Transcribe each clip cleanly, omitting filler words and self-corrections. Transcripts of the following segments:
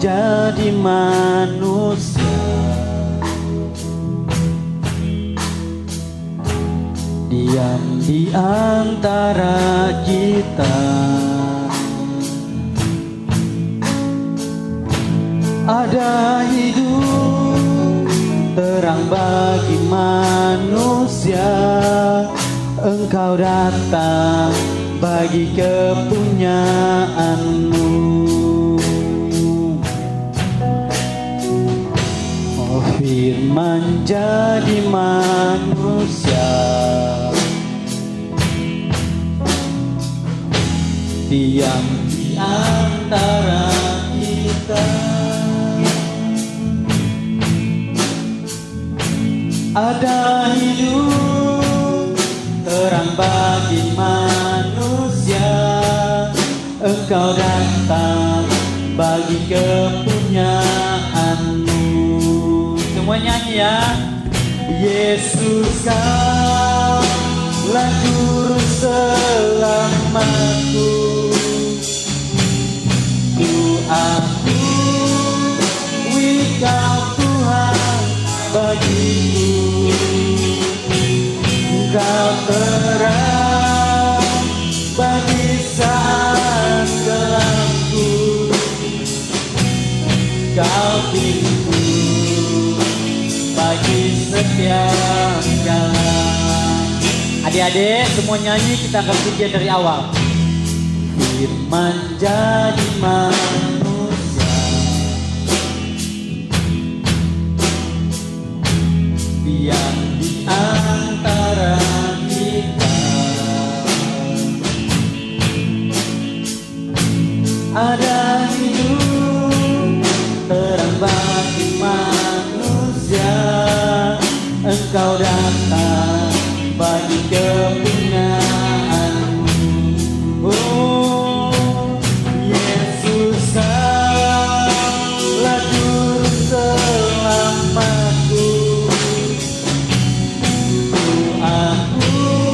menjadi manusia, diam di antara kita. Ada hidup terang bagi manusia, Engkau datang bagi kepunyaanmu. Oh, firman jadi manusia, diam di antara kita. Ada hidup terang bagi manusia, Engkau datang bagi kepunyaanmu. Semua nyanyi ya. Yesus Kaulah juru selamatku, Ku akui Kau Tuhan bagiku. Kau terang bagi saat gelapku, Kau pintu bagi setiap jalan. Adik-adik semua nyanyi, kita akan pujian dari awal. Firman jadi manusia, diam di antara kita. Ada hidup terang bagi manusia, Engkau datang bagi kepunyaanmu. Oh, Yesus Kaulah juru selamatku, Ku akui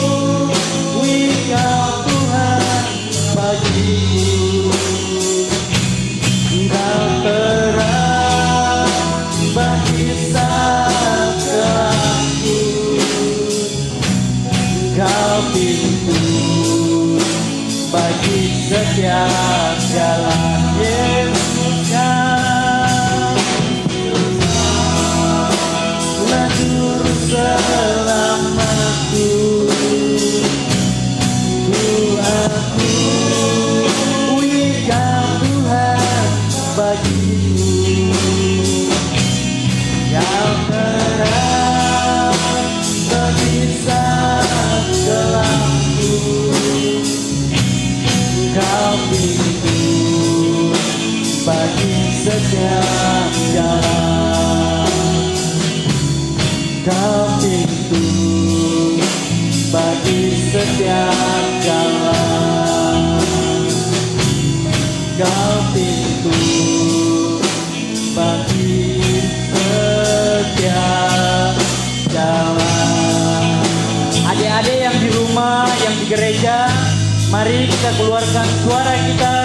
Kau Tuhan bagiku. Kau terang bagi saat gelapku, Kau pintu bagi setiap jalan. Yesus Kaulah juru selamatku, Ku akui Kau Tuhan bagiku. Kau terang bagi saat gelapku, Kau pintu bagi setiap jalan. Kau pintu bagi setiap jalan. Kau pintu bagi setiap jalan. Adik-adik yang di rumah, yang di gereja, mari kita keluarkan suara kita.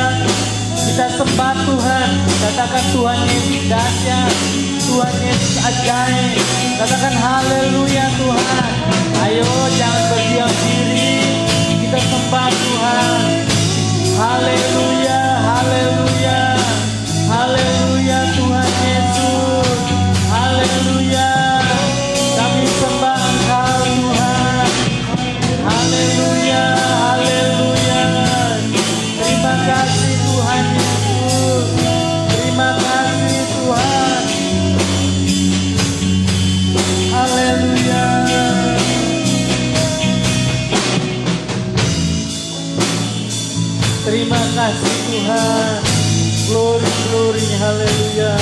Kita sembah Tuhan. Katakan Tuhan Yesus dahsyat, Tuhan Yesus ajaib. Katakan haleluya Tuhan. Ayo jangan berdiam diri, kita sembah Tuhan. Haleluya, haleluya, haleluya Tuhan Yesus. Haleluya, kami sembah Engkau Tuhan. Haleluya, haleluya. Terima kasih Tuhan Yesus. Terima kasih Tuhan. Haleluya. Terima kasih Tuhan. Glory, glory, haleluya.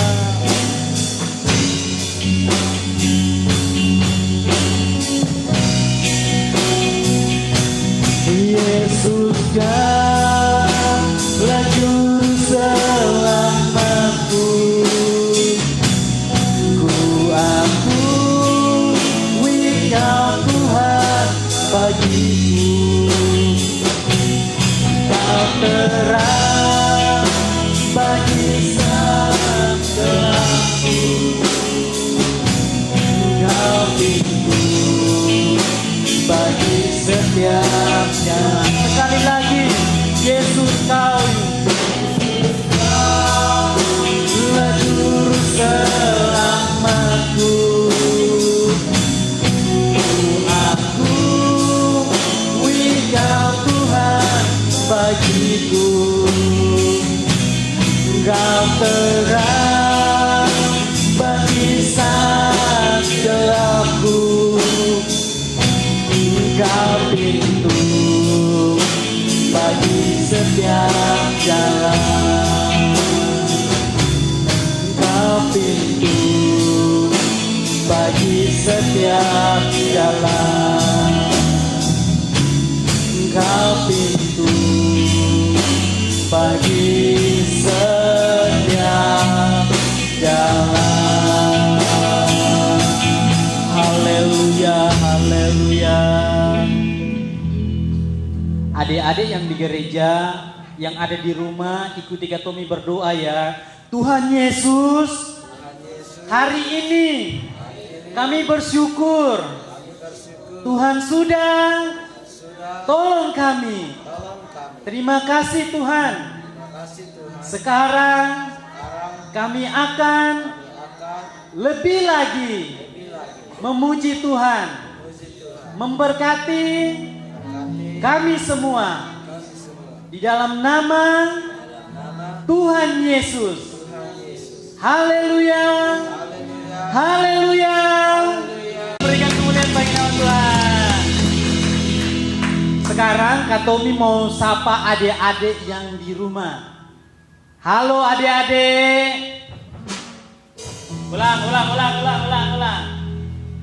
Yesus Kaulah juru selamatku, Ku akui Kau Tuhan bagiku. Kau terang bagi saat setiapnya. Sekali lagi, Yesus kau juru selamatku. Aku Engkau Tuhan bagiku. Engkau terang bagi saat gelapku. Engkau pintu bagi setiap jalan. Engkau pintu bagi setiap jalan. Engkau pintu bagi setiap jalan. Haleluya, haleluya. Adik-adik yang di gereja, yang ada di rumah, ikuti Kak Tommy berdoa ya. Tuhan Yesus, hari ini kami bersyukur Tuhan sudah tolong kami. Terima kasih Tuhan. Sekarang kami akan lebih lagi memuji Tuhan, memberkati kami semua di dalam nama Tuhan Yesus. Haleluya, haleluya. Berikan kemuliaan bagi nama Tuhan. Sekarang Kak Tommy mau sapa adik-adik yang di rumah. Halo adik-adik. Ulang.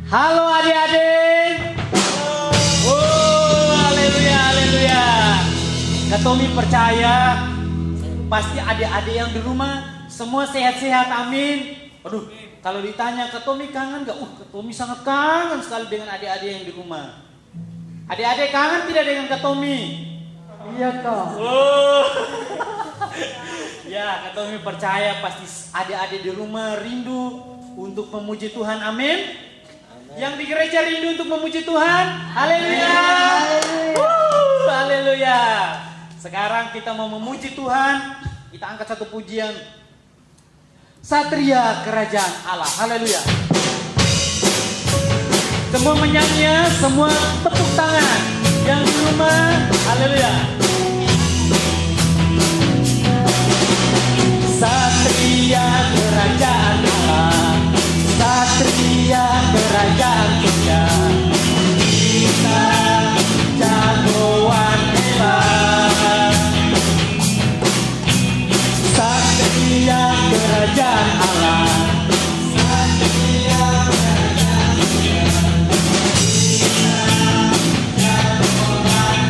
Halo adik-adik. Oh, haleluya, haleluya. Kak Tommy percaya pasti adik-adik yang di rumah semua sehat-sehat, amin. Aduh, kalau ditanya Kak Tommy kangen gak? Kak Tommy sangat kangen sekali dengan adik-adik yang di rumah. Adik-adik kangen tidak dengan Kak Tommy? Iya Kak. Oh. Ya, Kak Tommy percaya pasti adik-adik di rumah rindu untuk memuji Tuhan, amin. Yang di gereja rindu untuk memuji Tuhan, haleluya. Haleluya. Sekarang kita mau memuji Tuhan. Kita angkat satu pujian. Satria Kerajaan Allah, haleluya. Semua menyanyi, semua tepuk tangan. Yang di rumah, haleluya. Satria Kerajaan Allah, Satria Kerajaan surga. Kita jagoan hebat. Satria Kerajaan Allah, Satria Kerajaan surga. Kita jagoan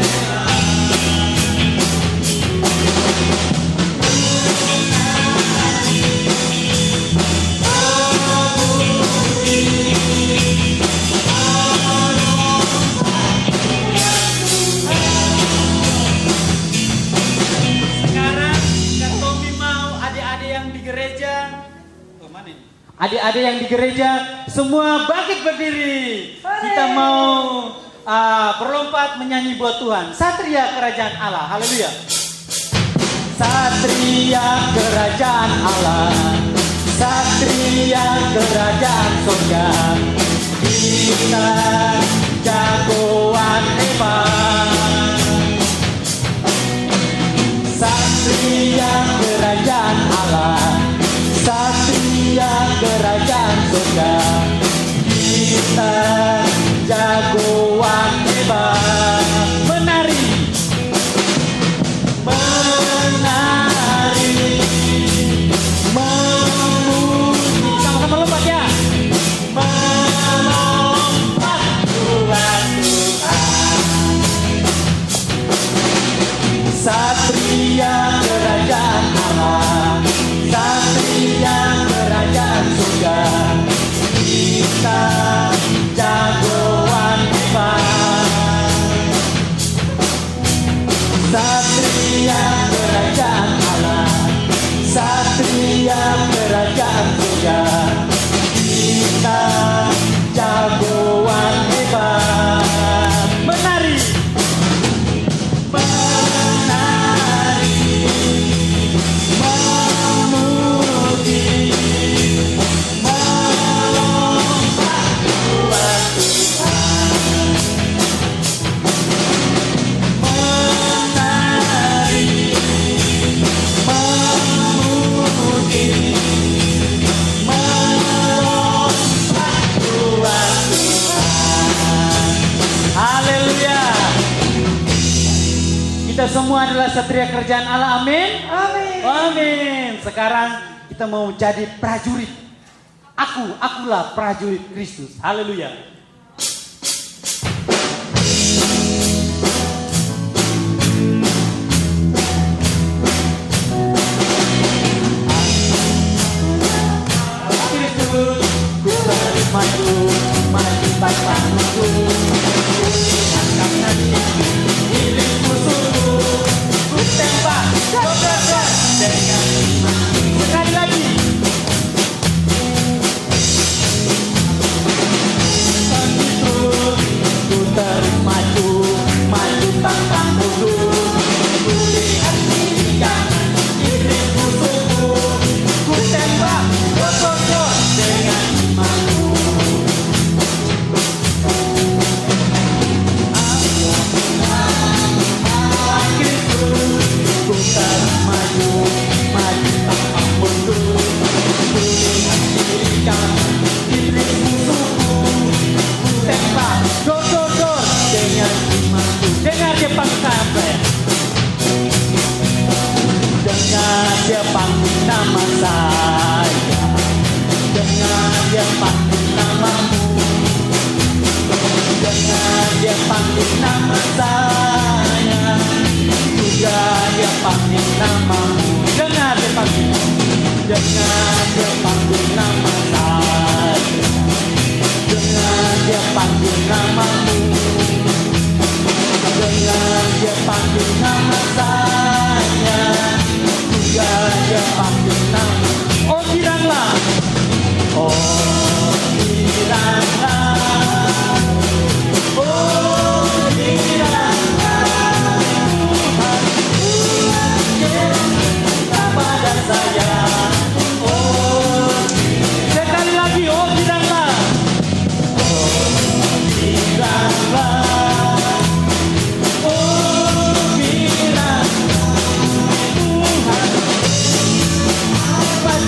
adik-adik yang di gereja semua bangkit berdiri. Kita mau berlompat menyanyi buat Tuhan. Satria Kerajaan Allah, haleluya. Satria Kerajaan Allah, Satria Kerajaan surga. Kita jagoan hebat. Satria Kerajaan Allah, Satria Kerajaan surga. Kita jagoan hebat. Menari, menari, memuji. Sama-sama lompat ya. Melompat Kita semua adalah satria kerjaan Allah, amin. Amin. Amin. Sekarang kita mau jadi prajurit. Akulah prajurit Kristus. Haleluya. Kristus, ku terus maju tanpa nunggu. Angkat nanti iblis musuhku, ku tembak kokoh dengan iman. Sekali lagi. Ku terus maju tanpa nunggu. Ku lihat kiri kanan iblis musuhku, ku tembak kokoh dengan imanku. Ku terus maju tanpa mundur. Ku lihat kiri kanan iblis musuhku, ku tembak kokoh dengan imanku. Dengar dia panggil sampai. Dengar dia panggil nama saya. Dengar dia panggil namamu. Dengar dia panggil nama saya. Juga dia panggil namamu. Dengar dia panggil. Dengar dia panggil nama saya. Dengar dia panggil namamu. Dengar dia panggil nama saya. Juga dia panggil nama. Oh bilanglah. Oh bilanglah. Oh bilanglah. Tuhan cinta pada saya. Oh sekali lagi. Oh bilanglah. Oh bilanglah.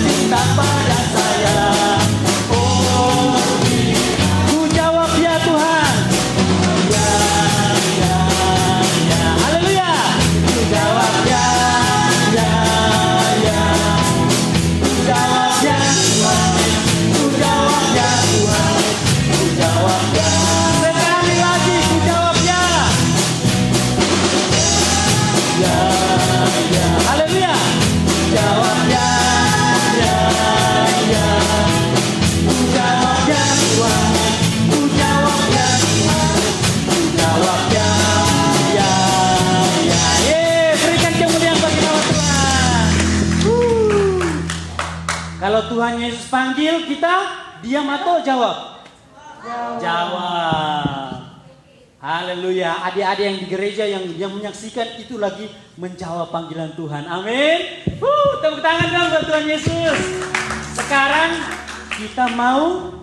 Cinta pada saya. Oh, ku jawab ya Tuhan. Ya, ya, ya. Haleluya. Ku jawab ya, ya, ya. Ku jawab ya Tuhan. Ku jawab ya Tuhan. Ku jawab ya. Sekali lagi ku jawab ya. Ya, ya. Haleluya. Ku jawab ya. Kalau Tuhan Yesus panggil kita, diam atau jawab? Jawab. Haleluya. Adik-adik yang di gereja yang menyaksikan itu lagi menjawab panggilan Tuhan. Amin. Tepuk tangan dong buat Tuhan Yesus. Sekarang kita mau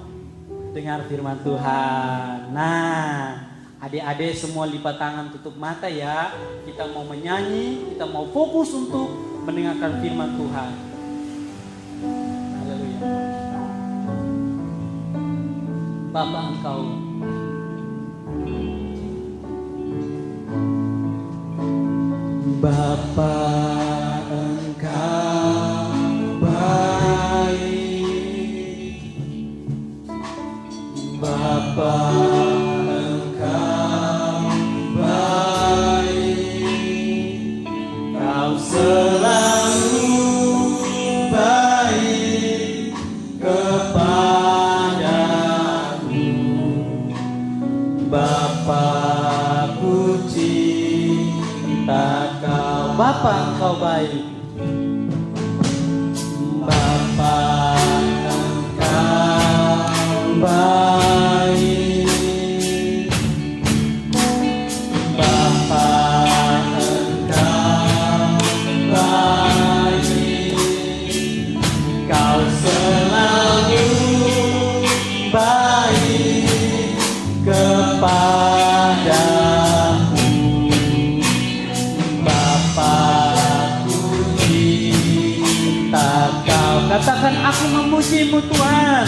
dengar firman Tuhan. Nah, adik-adik semua lipat tangan, tutup mata ya. Kita mau menyanyi, kita mau fokus untuk mendengarkan firman Tuhan. Haleluya. Bapa Engkau Bapa Engkau baik, Bapa Engkau baik, Kau selalu baik kepadaku, Bapa-Ku cinta Kau. Bapa Engkau baik, Bapa Engkau baik, Bapa Engkau baik, Kau selalu baik kepadaku, Bapa-Ku cinta Kau. Katakan, aku memuji-Mu Tuhan.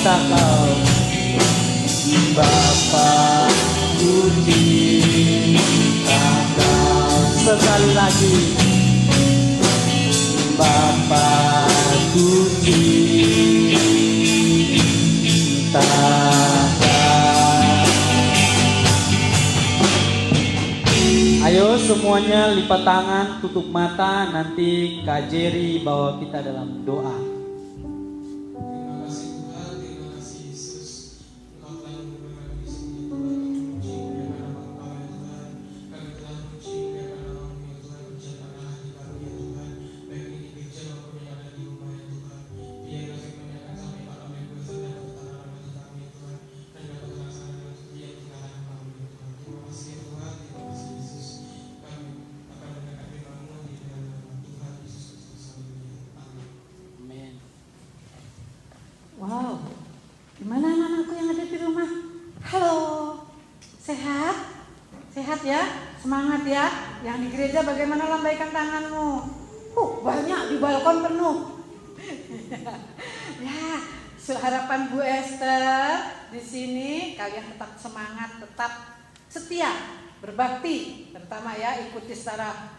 cinta kau Bapa, ku cinta kau. Sekali lagi Bapa, ku cinta kau. Ayo semuanya lipat tangan, tutup mata. Nanti Kak Jerry bawa kita dalam doa. Wow, gimana anak-anakku yang ada di rumah? Halo, sehat? Sehat ya? Semangat ya? Yang di gereja bagaimana lambaikan tanganmu? Banyak di balkon penuh. Ya, harapan Bu Esther di sini kalian tetap semangat, tetap setia, berbakti, terutama ya ikuti secara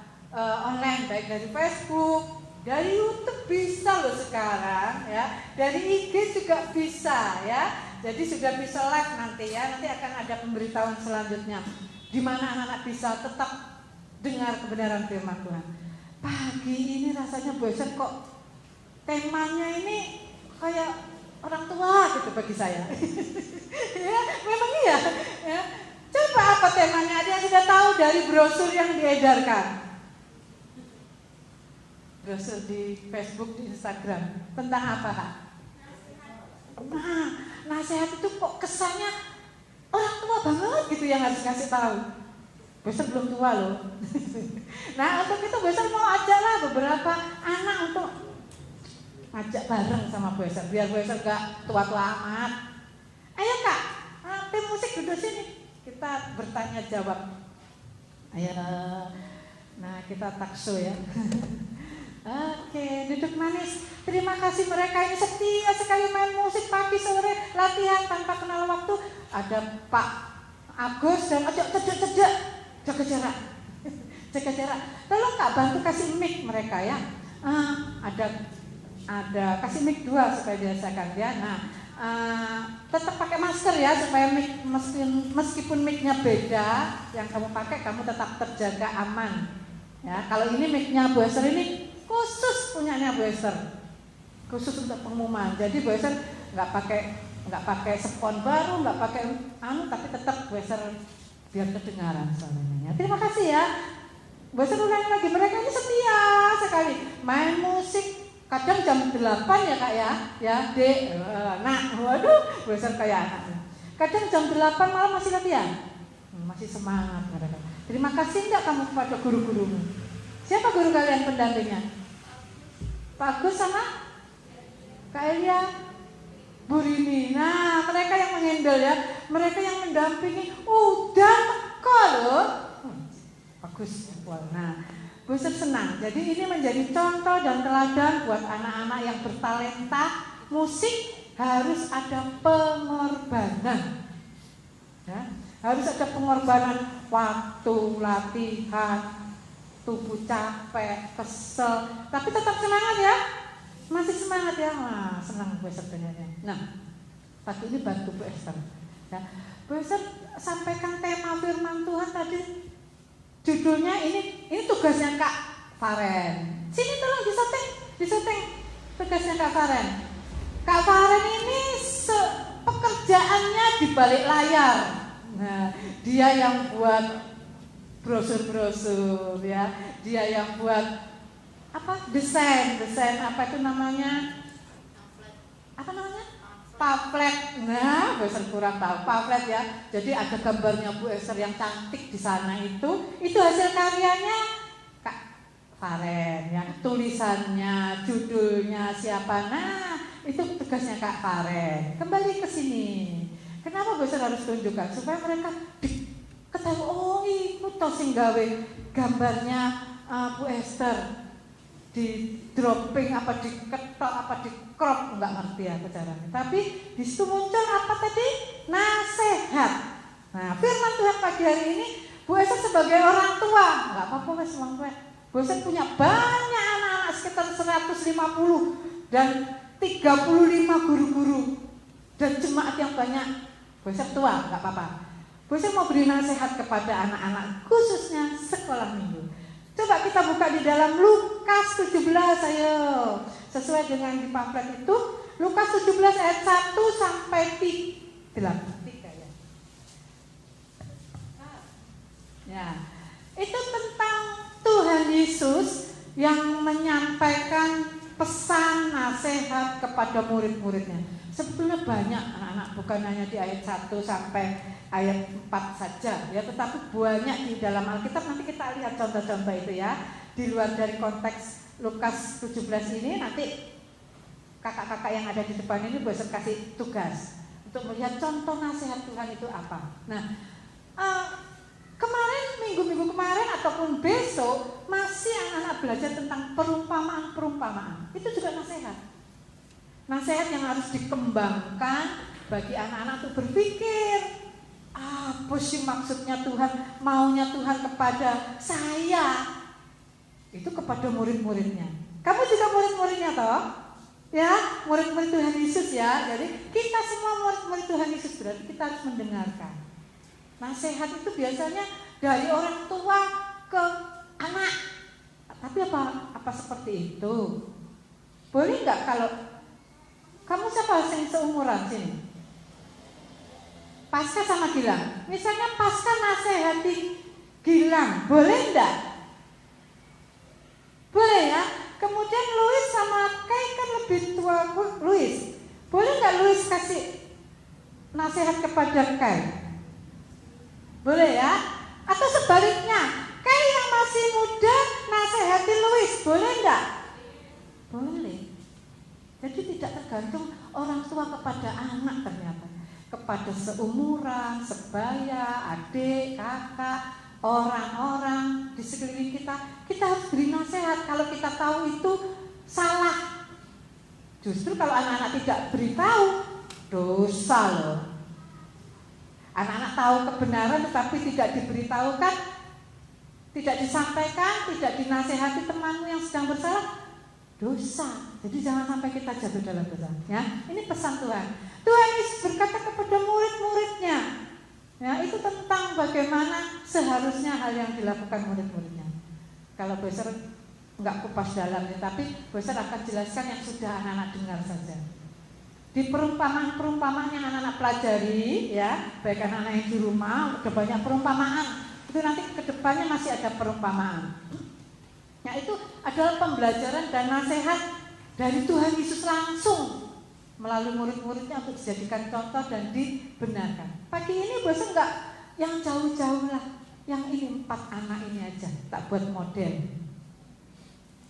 online baik dari Facebook. Dari YouTube bisa loh sekarang ya, dari IG juga bisa ya. Jadi sudah bisa live nanti ya, nanti akan ada pemberitahuan selanjutnya di mana anak-anak bisa tetap dengar kebenaran firman Tuhan. Pagi ini rasanya bosan kok, temanya ini kayak orang tua gitu bagi saya. Ya, memang iya ya. Coba apa temanya? Ada yang sudah tahu dari brosur yang diedarkan? Brosur di Facebook, di Instagram tentang apa, Kak? Nah, nasihat itu kok kesannya orang tua banget gitu yang harus kasih tahu. Besar belum tua loh. Nah, untuk itu besar mau ajaklah beberapa anak untuk ngajak bareng sama besar biar besar gak tua-tua amat. Ayo Kak, tim musik duduk sini. Kita bertanya jawab. Ayo. Nah, kita takso ya. Oke, duduk manis. Terima kasih mereka ini setia sekali main musik pagi sore, latihan tanpa kenal waktu. Ada Pak Agus dan cedek, jaga jarak. Jaga jarak. Tolong Kak bantu kasih mic mereka ya. Ada kasih mic 2 supaya dirasakan ya. Nah, tetap pakai masker ya supaya mic meskipun mic-nya beda, yang kamu pakai kamu tetap terjaga aman. Ya, kalau ini mic-nya Bu Esther ini khusus punyanya Bu Esther, khusus untuk pengumuman. Jadi Bu Esther nggak pakai spon baru, nggak pakai tapi tetap Bu Esther biar kedengaran suaranya. Terima kasih ya. Bu Esther ulangi lagi, mereka ini setia sekali main musik. Kadang jam 8 ya Kak ya Dek. Nah, waduh, Bu Esther kayak anaknya. Kadang jam 8 malam masih latihan, masih semangat mereka. Terima kasih enggak kamu kepada guru-gurumu? Siapa guru kalian pendampingnya? Pak Agus sama Kak Elia, Bu Rini. Nah, mereka yang menghandle ya, mereka yang mendampingi. Udah teko loh. Bagus. Nah, Bu Esther senang. Jadi ini menjadi contoh dan teladan buat anak-anak yang bertalenta. Musik harus ada pengorbanan. Ya, harus ada pengorbanan waktu latihan. Tubuh capek, kesel, tapi tetap semangat ya. Masih semangat ya. Wah, senang Bu Esther dengannya. Nah, pagi ini bantu Bu Esther. Ya, Bu Esther sampaikan tema firman Tuhan tadi. Judulnya ini tugasnya Kak Faren. Sini tolong disetting tugasnya Kak Faren. Kak Faren ini pekerjaannya di balik layar. Nah, dia yang buat brosur-brosur ya, dia yang buat desain apa itu namanya, pamflet. Nah, Bu Esther kurang tahu pamflet ya. Jadi ada gambarnya Bu Esther yang cantik di sana itu hasil karyanya Kak Faren ya, tulisannya, judulnya siapa. Nah, itu tugasnya Kak Faren. Kembali ke sini. Kenapa Bu Esther harus tunjukkan supaya mereka ketahui itu toh sing gawe gambarnya Bu Esther di dropping diketok krop, nggak ngerti ya caranya. Tapi di situ muncul apa tadi? Nasihat. Nah, firman Tuhan pagi hari ini, Bu Esa sebagai orang tua, nggak apa-apa Mas, orang tua. Bu Esa punya banyak anak-anak sekitar 150 dan 35 guru-guru dan jemaat yang banyak. Bu Esa tua, nggak apa-apa. Bu Esa mau beri nasihat kepada anak-anak, khususnya sekolah minggu. Coba kita buka di dalam Lukas 17, ayo. Sesuai dengan di pamflet itu, Lukas 17 ayat 1 sampai 3 ya. Ya, itu tentang Tuhan Yesus yang menyampaikan pesan nasihat kepada murid-muridnya. Sebetulnya banyak anak-anak, bukan hanya di ayat 1 sampai ayat 4 saja ya, tetapi banyak di dalam Alkitab. Nanti kita lihat contoh-contoh itu ya. Di luar dari konteks Lukas 17 ini, nanti kakak-kakak yang ada di depan ini bisa kasih tugas untuk melihat contoh nasihat Tuhan itu apa. Nah, kemarin, minggu-minggu kemarin ataupun besok masih anak-anak belajar tentang perumpamaan-perumpamaan. Itu juga nasihat. Nasihat yang harus dikembangkan bagi anak-anak untuk berpikir, apa sih maksudnya Tuhan, maunya Tuhan kepada saya. Itu kepada murid-muridnya. Kamu juga murid-muridnya toh? Ya, murid-murid Tuhan Yesus ya. Jadi kita semua murid-murid Tuhan Yesus, berarti kita harus mendengarkan. Nasihat itu biasanya dari orang tua ke anak. Tapi apa seperti itu? Boleh nggak kalau kamu siapa yang seumuran sini? Pasca sama Gilang. Misalnya Pasca nasihati Gilang, boleh enggak? Boleh ya. Kemudian Louis sama Kai kan lebih tua Louis. Boleh enggak Louis kasih nasihat kepada Kai? Boleh ya. Atau sebaliknya, Kai yang masih muda nasihati Louis, boleh enggak? Boleh. Jadi tidak tergantung orang tua kepada anak ternyata. Kepada seumuran, sebaya, adik, kakak, orang-orang di sekeliling kita, kita harus beri nasihat. Kalau kita tahu itu salah, justru kalau anak-anak tidak beritahu, dosa loh. Anak-anak tahu kebenaran tetapi tidak diberitahukan, tidak disampaikan, tidak dinasehati temanmu yang sedang bersalah, dosa. Jadi jangan sampai kita jatuh dalam dosa. Ya, ini pesan Tuhan. Tuhan Yesus berkata kepada murid-muridnya, ya, itu tentang bagaimana seharusnya hal yang dilakukan murid-muridnya. Kalau besar nggak kupas dalamnya, tapi besar akan jelaskan yang sudah anak-anak dengar saja. Di perumpamaan-perumpamaan yang anak-anak pelajari, ya, baik anak-anak yang di rumah, udah banyak perumpamaan. Itu nanti ke depannya masih ada perumpamaan. Ya, itu adalah pembelajaran dan nasihat dari Tuhan Yesus langsung melalui murid-muridnya untuk dijadikan contoh dan dibenarkan. Pagi ini bosan nggak yang jauh-jauh lah, yang ini 4 anak ini aja, tak buat model.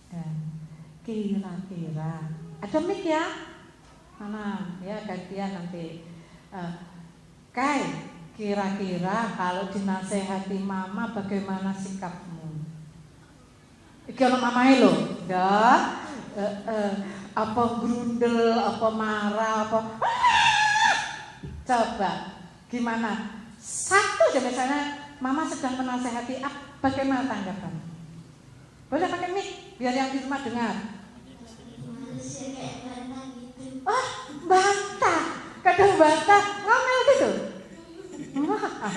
Dan kira-kira ada mic ya? Mana? Ya gantian nanti. Kai, kira-kira kalau dinasehati mama bagaimana sikapmu? Iki ono mamae lho, ya. Apa grundel, apa marah, apa coba gimana? Satu aja misalnya mama sedang menasehati, bagaimana tanggapan? Boleh pakai mic biar yang di rumah dengar. Oh, bantah, kadang bantah, ngomel gitu.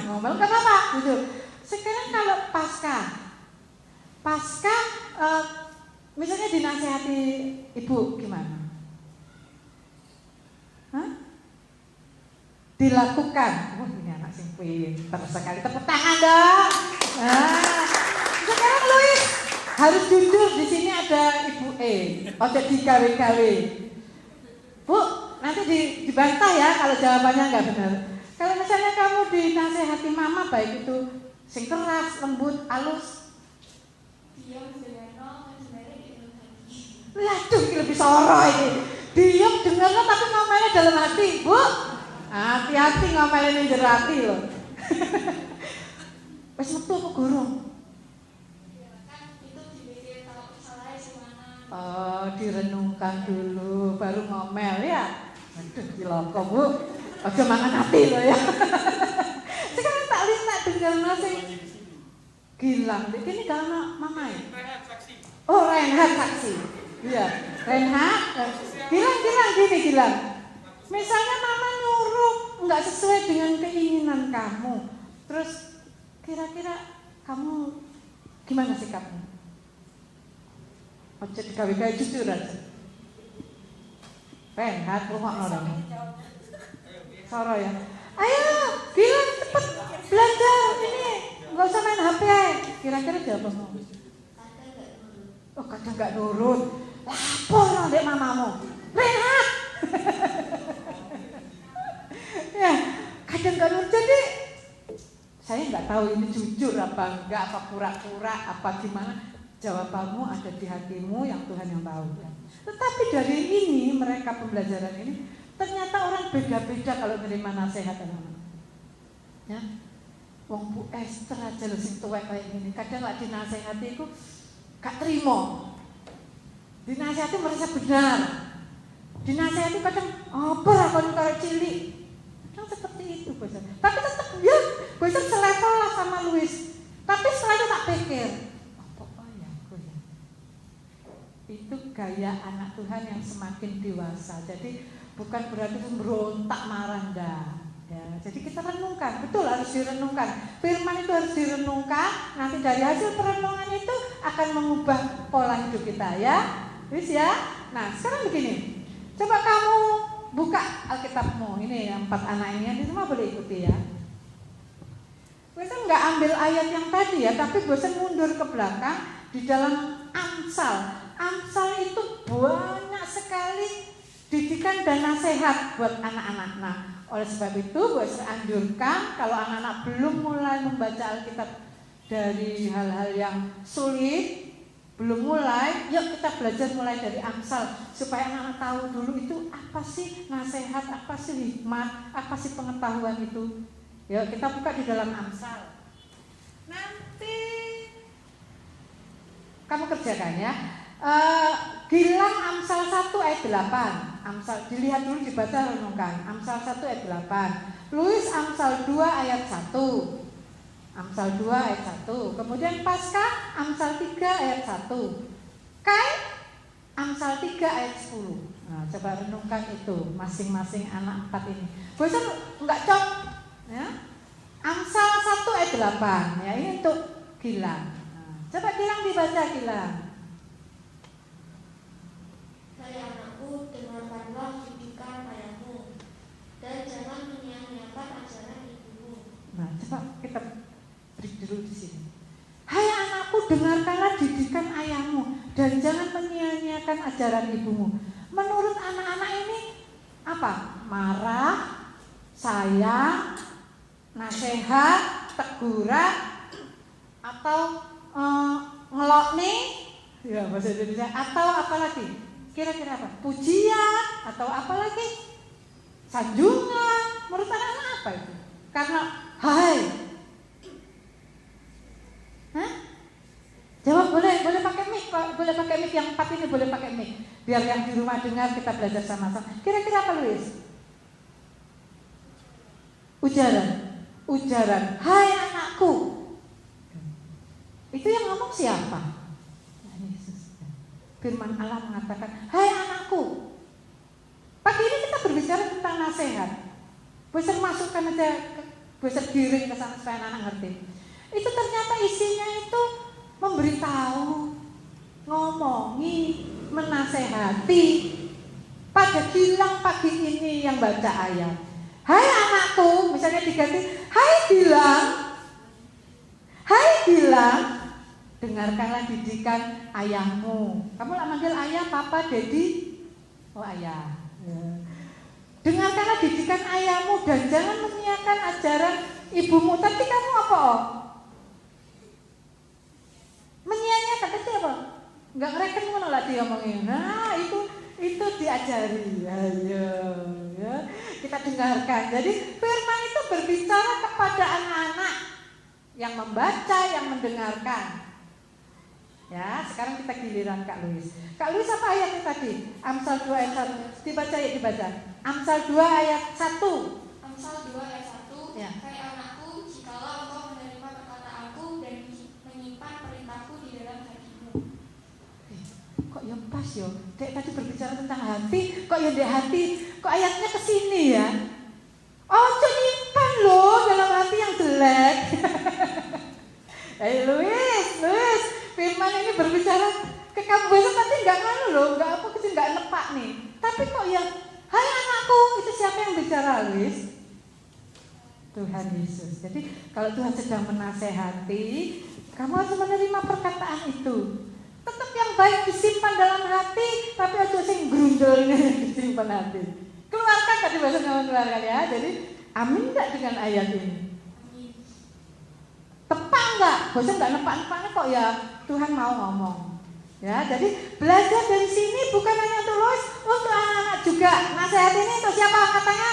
Ngomel kenapa? Gitu. Sekarang kalau pasca misalnya dinasehati ibu gimana? Hah? Dilakukan. Oh, ini anak sing pinter sekali. Tepuk tangan dong. Nah, sekarang Louis harus jujur. Di sini ada Ibu E. Ojo digawe-gawe. Bu, nanti dibantah ya kalau jawabannya nggak benar. Kalau misalnya kamu dinasehati mama, baik itu sing keras, lembut, halus, waduh, ini lebih soro ini. Diam dengarnya tapi ngomelnya dalam hati, Bu. Hati-hati ngomelnya yang jero hati loh. Wes metu apa gurung? Kan itu dipikir kalau salahnya gimana. Oh, direnungkan dulu, baru ngomel ya. Aduh, ciloko Bu. Ojo mangan hati loh ya. Sekarang tak lihat dengar nasi. Gilang, ini karena mama ya? Oh, Reinhard saksi. Iya, Reinhard. Gilang. Misalnya mama nyuruh nggak sesuai dengan keinginan kamu, terus kira-kira kamu gimana sikapnya? Ojo digawe-gawe jujur aja. Reinhard, rumah orang. Soro ya. Ayo, Gilang cepet belajar ini. Nggak usah main HP. Kira-kira jawab apa? Oh, kadang nggak nurut. Lapor dong dek mamamu. Reinhard. Ya, kadang nggak nurut. Jadi saya nggak tahu ini jujur apa enggak, apa pura-pura, apa gimana. Jawabanmu ada di hatimu, yang Tuhan yang tahu. Tetapi dari ini mereka pembelajaran ini ternyata orang beda-beda kalau menerima nasihat anak-anak. Ya, wong Bu Esther aja lho sing tuwek kayak gini. Kadang lek dinasehati iku gak trimo. Dinasehati merasa benar. Dinasehati kadang apa lah kon karo cilik. Kadang seperti itu bosan. Tapi tetap ya, bosan selevel lah sama Luis. Tapi setelah itu tak pikir, itu gaya anak Tuhan yang semakin dewasa. Jadi bukan berarti memberontak marah enggak. Ya, jadi kita renungkan, betul harus direnungkan. Firman itu harus direnungkan. Nanti dari hasil perenungan itu akan mengubah pola hidup kita ya. Wis ya. Nah sekarang begini, coba kamu buka Alkitabmu. Ini yang 4 anak ini di rumah boleh ikuti ya. Bosan nggak ambil ayat yang tadi ya, tapi bosan mundur ke belakang di dalam Amsal. Amsal itu banyak sekali didikan dan nasihat buat anak-anak. Nah, oleh sebab itu gue anjurkan kalau anak-anak belum mulai membaca Alkitab dari hal-hal yang sulit, belum mulai, yuk kita belajar mulai dari Amsal supaya anak-anak tahu dulu itu apa sih nasihat, apa sih hikmat, apa sih pengetahuan itu. Yuk kita buka di dalam Amsal. Nanti kamu kerjakan ya. Gilang Amsal 1 ayat 8. Amsal dilihat dulu, dibaca renungkan. Amsal 1 ayat 8. Luis Amsal 2 ayat 1. Amsal 2 ayat 1. Kemudian Pasca Amsal 3 ayat 1. Kai Amsal 3 ayat 10. Nah, coba renungkan itu masing-masing anak 4 ini. Bosan enggak cok ya? Amsal 1 ayat 8. Ya, ini untuk Gilang. Nah, coba Gilang dibaca Gilang. Hai anakku, dengarkanlah didikan ayahmu, dan jangan menyia-nyiakan ajaran ibumu. Nah, coba kita break dulu di sini. Hai anakku, dengarkanlah didikan ayahmu, dan jangan menyia-nyiakan ajaran ibumu. Menurut anak-anak ini apa? Marah, sayang, nasihat, teguran, atau ngelok nih? Ya bahasa Indonesia. Atau apa lagi? Kira-kira apa? Pujian atau apa lagi? Sanjungan. Menurut anak-anak apa itu? Karena hai. Hah? Jawab boleh pakai mic, boleh pakai mic yang 4 ini boleh pakai mic. Biar yang di rumah dengar, kita belajar sama-sama. Kira-kira apa Luis? Ujaran. Hai anakku. Itu yang ngomong siapa? Firman Allah mengatakan, hai anakku. Pagi ini kita berbicara tentang nasihat. Bisa masukkan aja, bisa giring ke sana supaya anak ngerti. Itu ternyata isinya itu memberitahu, ngomongi, menasehati. Pada Gilang pagi ini yang baca ayat, hai anakku, misalnya diganti, hai Gilang, dengarkanlah didikan ayahmu. Kamu lah manggil ayah, papa, dedi. Oh ayah. Dengarkanlah didikan ayahmu dan jangan menyiakan ajaran ibumu. Tapi kamu apa? Menyia-nyiakan itu apa? Enggak ngereken ngono lah dia ngomongin. Nah, itu diajari. Ayo, ya. Kita dengarkan. Jadi firman itu berbicara kepada anak-anak yang membaca, yang mendengarkan. Ya, sekarang kita giliran Kak Luis. Kak Luis apa ayatnya tadi? Amsal 2 ayat 1. Dibaca ya, dibaca. Amsal 2 ayat 1. Amsal 2 ayat 1. Ya. Hai anakku, jikalau engkau menerima perkataanku dan menyimpan perintahku di dalam hatimu. Kok yang pas yo? Dek tadi berbicara tentang hati, kok yang di hati? Kok ayatnya ke sini ya? Oh, nyimpan loh dalam hati yang jelek. Hey Luis, firman ini berbicara ke kamu besok tadi nggak nganu loh, nggak apa sih, nggak nepak nih. Tapi kok ya, hai anakku, itu siapa yang bicara Luis? Tuhan Yesus. Jadi kalau Tuhan sedang menasehati, kamu harus menerima perkataan itu. Tetap yang baik disimpan dalam hati, tapi aja sing grundel ini disimpan hati. Keluarkan tadi bahasa ngomong keluarkan ya. Jadi amin nggak dengan ayat ini? Tepat nggak? Bosan nggak nepak-nepaknya kok ya Tuhan mau ngomong. Ya, jadi belajar dari sini bukan hanya untuk Lois, untuk anak-anak juga. Nasihat ini untuk siapa katanya?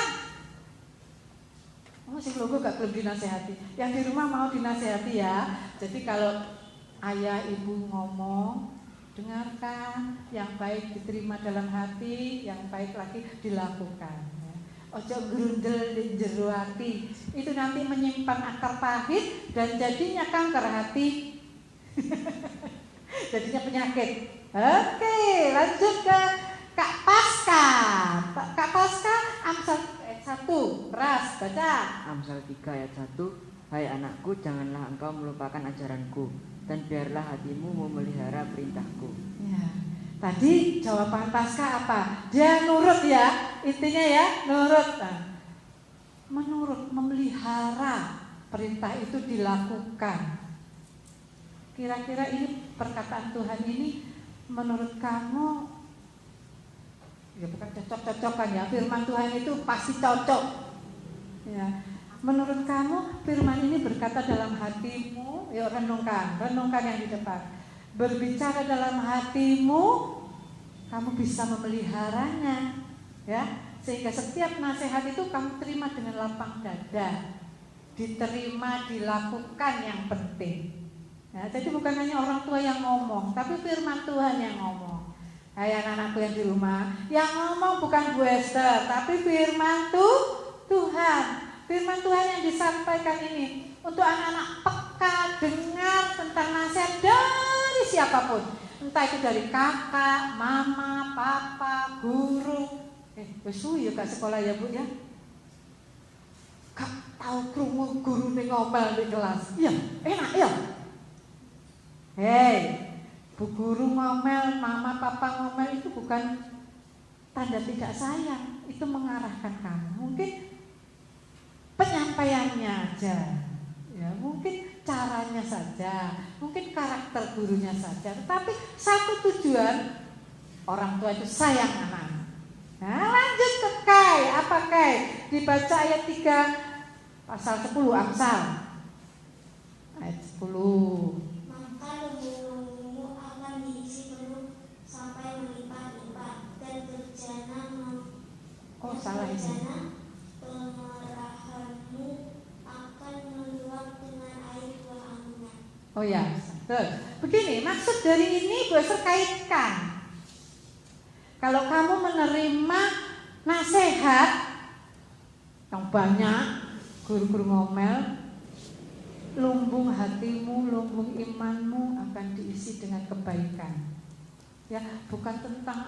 Oh, si logo gak belum dinasehati. Yang di rumah mau dinasehati ya. Jadi kalau ayah ibu ngomong, dengarkan, yang baik diterima dalam hati, yang baik lagi dilakukan. Ojo grundel di jero hati, itu nanti menyimpan akar pahit dan jadinya kanker hati. Jadinya penyakit. Oke, lanjut ke Kak Pasca. Kak Pasca, Amsal ayat 1, Ras, baca. Amsal 3 ayat 1. Hai anakku, janganlah engkau melupakan ajaranku, dan biarlah hatimu memelihara perintahku. Ya. Tadi jawaban Pasca apa? Dia nurut ya, intinya ya, nurut. Nah, menurut, memelihara perintah itu dilakukan. Kira-kira ini perkataan Tuhan ini menurut kamu, ya bukan cocok-cocokan ya, firman Tuhan itu pasti cocok. Ya. Menurut kamu firman ini berkata dalam hatimu, ya renungkan yang di depan. Berbicara dalam hatimu, kamu bisa memeliharanya, ya, sehingga setiap nasihat itu kamu terima dengan lapang dada, diterima, dilakukan yang penting. Ya, jadi bukan hanya orang tua yang ngomong, tapi firman Tuhan yang ngomong. Hai anak-anakku yang di rumah, yang ngomong bukan Bu Esther, tapi firman Tuhan. Firman Tuhan yang disampaikan ini untuk anak-anak peka dengar tentang nasihat dari siapapun, entah itu dari kakak, mama, papa, guru. Besuwi ya kak sekolah ya Bu ya. Kak tahu krungu guru nih ngomel di kelas. Iya, enak ya. Hei, Bu guru ngomel, mama, papa ngomel itu bukan tanda tidak sayang, itu mengarahkan kamu. Mungkin penyampaiannya aja, ya mungkin caranya saja, mungkin karakter gurunya saja, tetapi satu tujuan, orang tua itu sayang anak. Nah lanjut ke Kai, apa Kai? Dibaca ayat 3 pasal 10 Amsal ayat 10. Maka lumbung-lumbungmu akan diisi penuh sampai melimpah-limpah, dan bejana pemerahanmu akan meluap dengan air buah anggunnya. Oh ya, betul. Begini, maksud dari ini gue kaitkan. Kalau kamu menerima nasihat yang banyak, guru-guru ngomel, lumbung hatimu, lumbung imanmu akan diisi dengan kebaikan. Ya, bukan tentang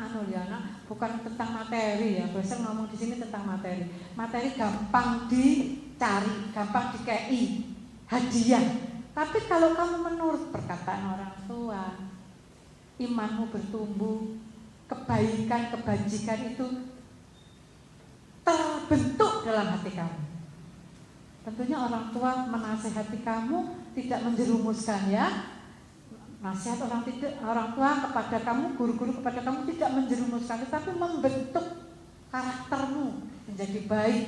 bukan tentang materi ya. Biasa ngomong di sini tentang materi. Materi gampang dicari, gampang dikei, hadiah. Tapi kalau kamu menurut perkataan orang tua, imanmu bertumbuh, kebaikan, kebajikan itu terbentuk dalam hati kamu. Tentunya orang tua menasihati kamu tidak menjerumuskan ya. Nasihat orang tua kepada kamu, guru-guru kepada kamu tidak menjerumuskan, tetapi membentuk karaktermu menjadi baik.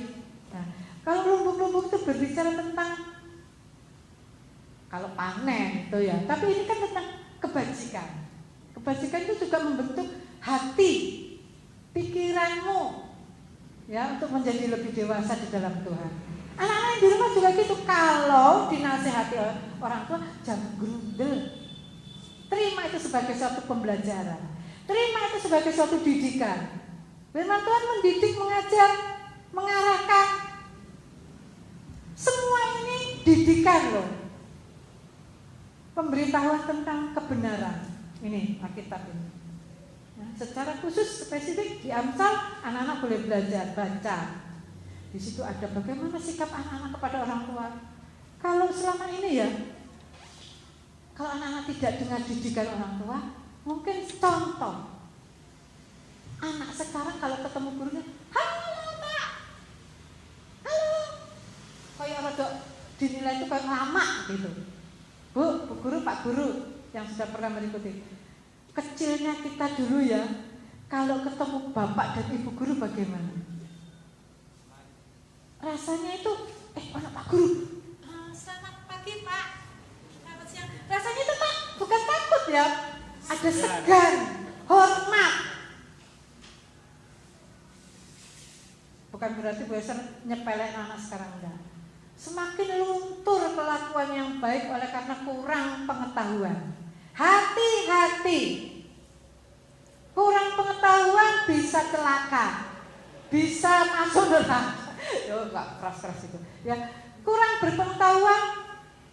Nah, kalau lumbung-lumbung itu berbicara tentang kalau panen itu ya, tapi ini kan tentang kebajikan. Kebajikan itu juga membentuk hati, pikiranmu, ya untuk menjadi lebih dewasa di dalam Tuhan. Anak-anak di rumah juga gitu. Kalau dinasihati orang tua, jangan grundel. Terima itu sebagai suatu pembelajaran. Terima itu sebagai suatu didikan. Firman Tuhan mendidik, mengajar, mengarahkan. Semua ini didikan loh. Pemberitahuan tentang kebenaran. Ini Alkitab ini. Nah, secara khusus spesifik di Amsal anak-anak boleh belajar baca. Di situ ada bagaimana sikap anak-anak kepada orang tua. Kalau selama ini ya, kalau anak-anak tidak dengar didikan orang tua, mungkin contoh. Anak sekarang kalau ketemu gurunya, halo Pak, halo. Kayak rada dinilai itu kayak lama gitu. Bu guru, Pak guru yang sudah pernah mengikuti. Kecilnya kita dulu ya, kalau ketemu bapak dan ibu guru bagaimana? Rasanya itu, anak Pak guru, selamat pagi Pak, selamat siang. Rasanya itu Pak, bukan takut ya, ada segan, hormat. Bukan berarti biasa nyepelin anak sekarang enggak. Semakin luntur kelakuan yang baik oleh karena kurang pengetahuan. Hati-hati. Kurang pengetahuan bisa celaka, bisa masuk neraka. Yo, enggak keras-keras itu. Ya, kurang berpengetahuan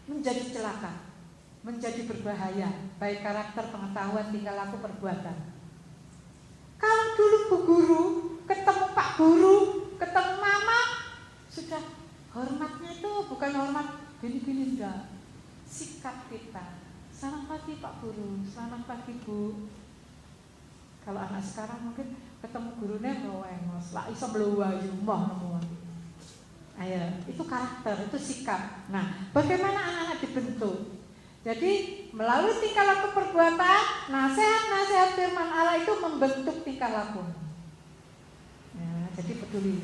menjadi celaka, menjadi berbahaya, baik karakter, pengetahuan, tingkah laku, perbuatan. Kalau dulu Bu Guru ketemu Pak Guru, ketemu Mama, sudah hormatnya itu bukan hormat gini-gini enggak. Sikap kita. Selamat pagi Pak Guru, selamat pagi Bu. Kalau anak sekarang mungkin ketemu gurunya ngewengos, lah iso mluwayu moh nemuan. Ayo, itu karakter, itu sikap. Nah, bagaimana anak-anak dibentuk? Jadi melalui tingkah laku perbuatan, nasihat-nasihat firman Allah itu membentuk tingkah laku. Ya, jadi peduli.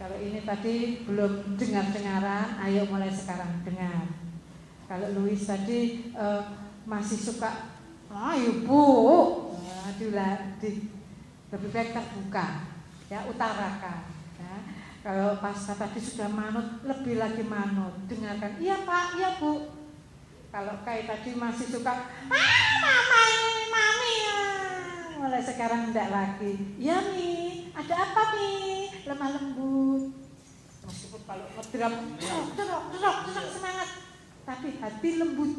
Kalau ini tadi belum dengar-dengaran, ayo mulai sekarang dengar. Kalau Louis tadi masih suka, ayo Bu, lebih baik terbuka, ya utarakan. Ya. Kalau pastor tadi sudah manut, lebih lagi manut, dengarkan. Iya Pak, iya Bu. Kalau kayak tadi masih suka, mama, mami, mulai sekarang tidak lagi. Iya Mi, ada apa Mi? Lemah lembut. Meskipun kalau ngedram, terok, semangat. Tapi hati lembut.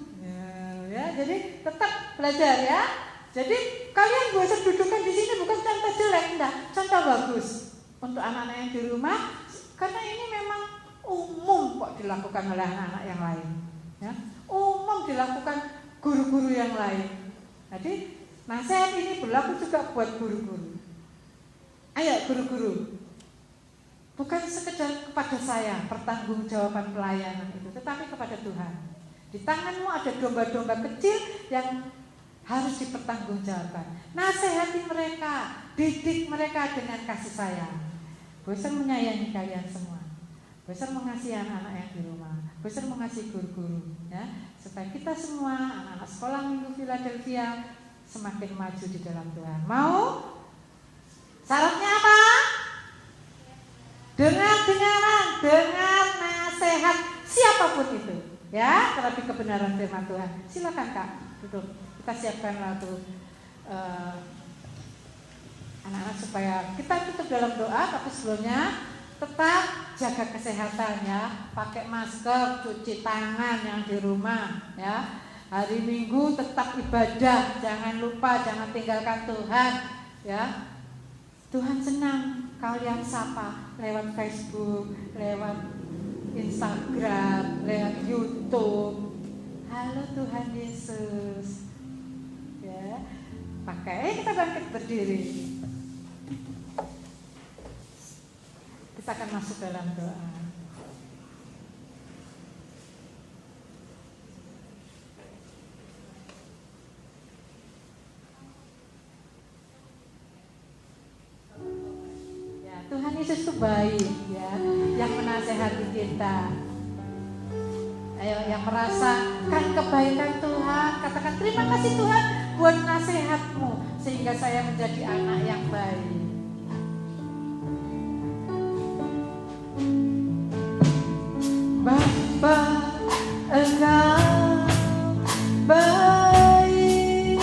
Ya, jadi tetap belajar ya. Jadi kalian biasa dudukkan di sini bukan contoh jelek, enggak, contoh bagus untuk anak-anak yang di rumah. Karena ini memang umum kok dilakukan oleh anak-anak yang lain. Ya, umum dilakukan guru-guru yang lain. Jadi nasihat ini berlaku juga buat guru-guru. Ayo guru-guru, bukan sekedar kepada saya pertanggungjawaban pelayanan itu, tetapi kepada Tuhan. Di tanganmu ada domba-domba kecil yang harus dipertanggungjawabkan. Nasihati mereka, didik mereka dengan kasih sayang. Bosan menyayangi kalian semua. Bosan mengasihi anak-anak yang di rumah. Bosan mengasihi guru-guru, ya, supaya kita semua anak-anak sekolah minggu Philadelphia semakin maju di dalam Tuhan. Mau? Syaratnya apa? Dengar-dengaran, dengar nasihat siapapun itu. Ya, terlebih kebenaran firman Tuhan. Silakan Kak, duduk. Kita siapkan lagu anak-anak supaya kita tutup dalam doa. Tapi sebelumnya tetap jaga kesehatan ya. Pakai masker, cuci tangan yang di rumah ya. Hari Minggu tetap ibadah. Jangan lupa, jangan tinggalkan Tuhan ya. Tuhan senang kalian sapa lewat Facebook, lewat Instagram, lewat YouTube. Halo Tuhan Yesus. Ya, pakai kita bangkit berdiri. Kita akan masuk dalam doa. Tuhan Yesus itu baik ya, yang menasehati kita. Ayo yang merasakan kebaikan Tuhan, katakan terima kasih Tuhan buat nasihatmu sehingga saya menjadi anak yang baik. Bapa, Engkau baik.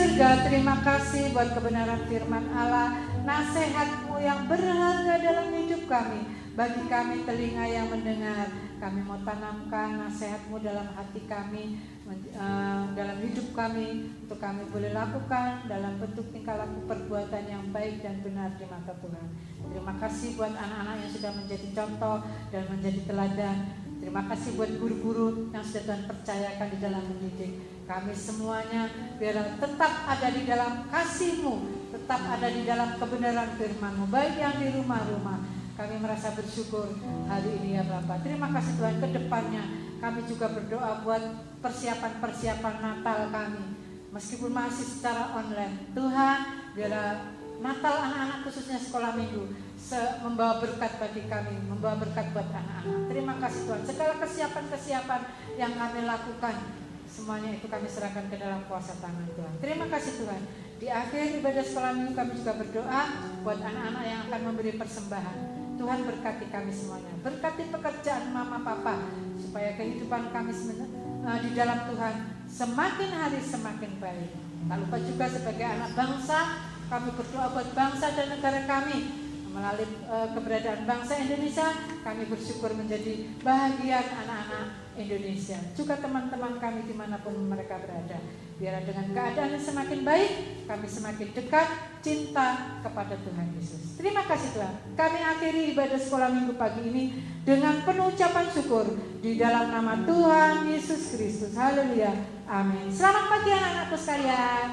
surga, terima kasih buat kebenaran firman Allah, nasihat-Mu yang berharga dalam hidup kami. Bagi kami telinga yang mendengar, kami mau tanamkan nasihat-Mu dalam hati kami, dalam hidup kami, untuk kami boleh lakukan dalam bentuk tingkah laku perbuatan yang baik dan benar di mata Tuhan. Terima kasih buat anak-anak yang sudah menjadi contoh dan menjadi teladan. Terima kasih buat guru-guru yang sudah Tuhan percayakan di dalam mendidik. Kami semuanya biar tetap ada di dalam kasih-Mu, tetap ada di dalam kebenaran firman-Mu, baik yang di rumah-rumah. Kami merasa bersyukur hari ini ya Bapak. Terima kasih Tuhan, ke depannya kami juga berdoa buat persiapan-persiapan Natal kami. Meskipun masih secara online, Tuhan biarlah Natal anak-anak khususnya sekolah minggu membawa berkat bagi kami, membawa berkat buat anak-anak. Terima kasih Tuhan, segala kesiapan-kesiapan yang kami lakukan, semuanya itu kami serahkan ke dalam kuasa tangan Tuhan. Terima kasih Tuhan. Di akhir ibadah sekolah minggu kami juga berdoa buat anak-anak yang akan memberi persembahan. Tuhan berkati kami semuanya, berkati pekerjaan mama papa, supaya kehidupan kami di dalam Tuhan semakin hari semakin baik. Tak lupa juga sebagai anak bangsa, kami berdoa buat bangsa dan negara kami. Melalui keberadaan bangsa Indonesia, kami bersyukur menjadi bahagian anak-anak Indonesia. Juga teman-teman kami dimanapun mereka berada. Biar dengan keadaan yang semakin baik, kami semakin dekat cinta kepada Tuhan Yesus. Terima kasih Tuhan. Kami akhiri ibadah sekolah minggu pagi ini dengan penuh ucapan syukur di dalam nama Tuhan Yesus Kristus. Haleluya. Amin. Selamat pagi anak-anakku sekalian.